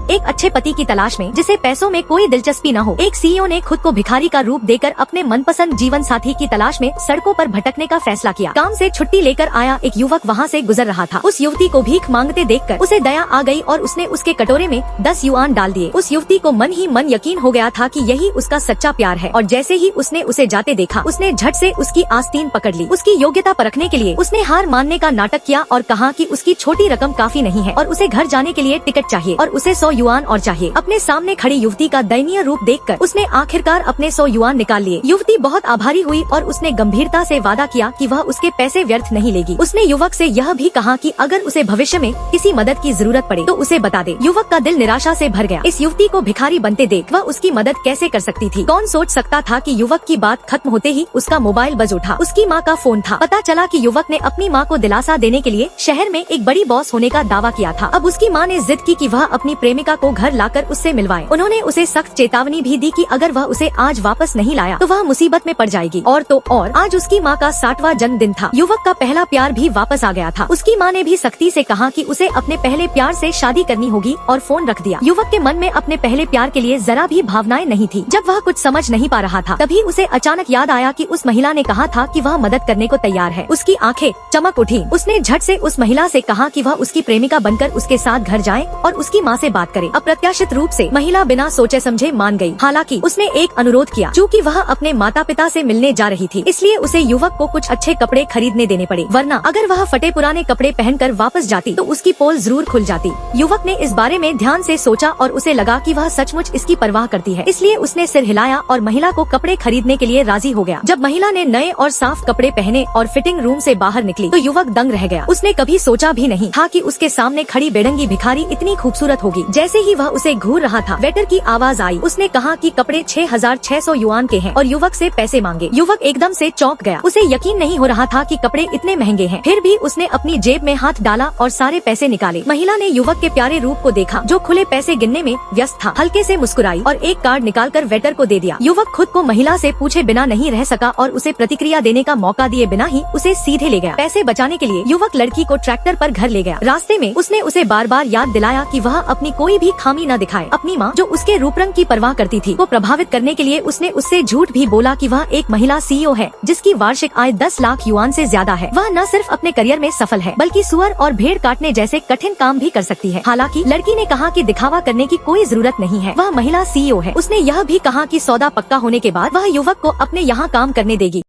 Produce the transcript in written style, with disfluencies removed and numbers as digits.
एक अच्छे पति की तलाश में जिसे पैसों में कोई दिलचस्पी न हो, एक सीईओ ने खुद को भिखारी का रूप देकर अपने मनपसंद जीवन साथी की तलाश में सड़कों पर भटकने का फैसला किया। काम से छुट्टी लेकर आया एक युवक वहाँ से गुजर रहा था। उस युवती को भीख मांगते देखकर उसे दया आ गई और उसने उसके कटोरे में 10 युआन डाल दिए। उस युवती को मन ही मन यकीन हो गया था कि यही उसका सच्चा प्यार है और जैसे ही उसने उसे जाते देखा, उसने झट से उसकी आस्तीन पकड़ ली। उसकी योग्यता परखने के लिए उसने हार मानने का नाटक किया और कहा कि उसकी छोटी रकम काफी नहीं है और उसे घर जाने के लिए टिकट चाहिए और उसे 100 युआन और चाहिए। अपने सामने खड़ी युवती का दयनीय रूप देखकर उसने आखिरकार अपने 100 युआन निकाल लिए। युवती बहुत आभारी हुई और उसने गंभीरता से वादा किया कि वह उसके पैसे व्यर्थ नहीं लेगी। उसने युवक से यह भी कहा कि अगर उसे भविष्य में किसी मदद की जरूरत पड़े तो उसे बता दे। युवक का दिल निराशा से भर गया। इस युवती को भिखारी बनते देख वह उसकी मदद कैसे कर सकती थी। कौन सोच सकता था कि युवक की बात खत्म होते ही उसका मोबाइल बज उठा। उसकी माँ का फोन था। पता चला कि युवक ने अपनी माँ को दिलासा देने के लिए शहर में एक बड़ी बॉस होने का दावा किया था। अब उसकी माँ ने जिद की कि वह अपनी प्रेमिका को घर लाकर उससे मिलवाए। उन्होंने उसे सख्त चेतावनी भी दी कि अगर वह उसे आज वापस नहीं लाया तो वह मुसीबत में पड़ जाएगी। और तो और आज उसकी माँ का 60वां जन्मदिन था। युवक का पहला प्यार भी वापस आ गया था। उसकी माँ ने भी सख्ती से कहा कि उसे अपने पहले प्यार से शादी करनी होगी और फोन रख दिया। युवक के मन में अपने पहले प्यार के लिए जरा भी भावनाएं नहीं थी। जब वह कुछ समझ नहीं पा रहा था तभी उसे अचानक याद आया कि उस महिला ने कहा था कि वह मदद करने को तैयार है। उसकी आंखें चमक उठी। उसने झट से उस महिला से कहा कि वह उसकी प्रेमिका बनकर उसके साथ घर जाए और उसकी माँ से बात करे। अप्रत्याशित रूप से महिला बिना सोचे समझे मान गई। हालांकि उसने एक अनुरोध किया। चूँकि वह अपने माता पिता से मिलने जा रही थी इसलिए उसे युवक को कुछ अच्छे कपड़े खरीदने देने पड़े, वरना अगर वह फटे पुराने कपड़े पहनकर वापस जाती तो उसकी पोल जरूर खुल जाती। युवक ने इस बारे में ध्यान से सोचा और उसे लगा कि वह सचमुच इसकी परवाह करती है, इसलिए उसने सिर हिलाया और महिला को कपड़े खरीदने के लिए राजी हो गया। जब महिला ने नए और साफ कपड़े पहने और फिटिंग रूम से बाहर निकली तो युवक दंग रह गया। उसने कभी सोचा भी नहीं था कि उसके सामने खड़ी बेढंगी भिखारी इतनी खूबसूरत होगी। जैसे ही वह उसे घूर रहा था वेटर की आवाज आई। उसने कहा कि कपड़े 6600 युआन के हैं और युवक से पैसे मांगे। युवक एकदम से चौंक गया। उसे यकीन नहीं हो रहा था कि कपड़े इतने महंगे हैं। फिर भी उसने अपनी जेब में हाथ डाला और सारे पैसे निकाले। महिला ने युवक के प्यारे रूप को देखा जो खुले पैसे गिनने में व्यस्त था। हल्के से मुस्कुराई और एक कार्ड निकालकर वेटर को दे दिया। युवक खुद को महिला से पूछे बिना नहीं रह सका और उसे प्रतिक्रिया देने का मौका दिए बिना ही उसे सीधे ले गया। पैसे बचाने के लिए युवक लड़की को ट्रैक्टर पर घर ले गया। रास्ते में उसने उसे बार बार याद दिलाया कि वह अपनी कोई भी खामी न दिखाए। अपनी माँ जो उसके रूप रंग की परवाह करती थी को प्रभावित करने के लिए उसने उससे झूठ भी बोला कि वह एक महिला सीईओ है जिसकी वार्षिक आय 10 लाख युआन से ज्यादा है। वह न सिर्फ अपने करियर में सफल है बल्कि सुअर और भेड़ काटने जैसे कठिन काम भी कर सकती है। हालांकि लड़की ने कहा कि दिखावा करने की कोई जरूरत नहीं है, वह महिला सीईओ है। उसने यह भी कहा कि सौदा पक्का होने के बाद वह युवक को अपने यहाँ काम करने देगी।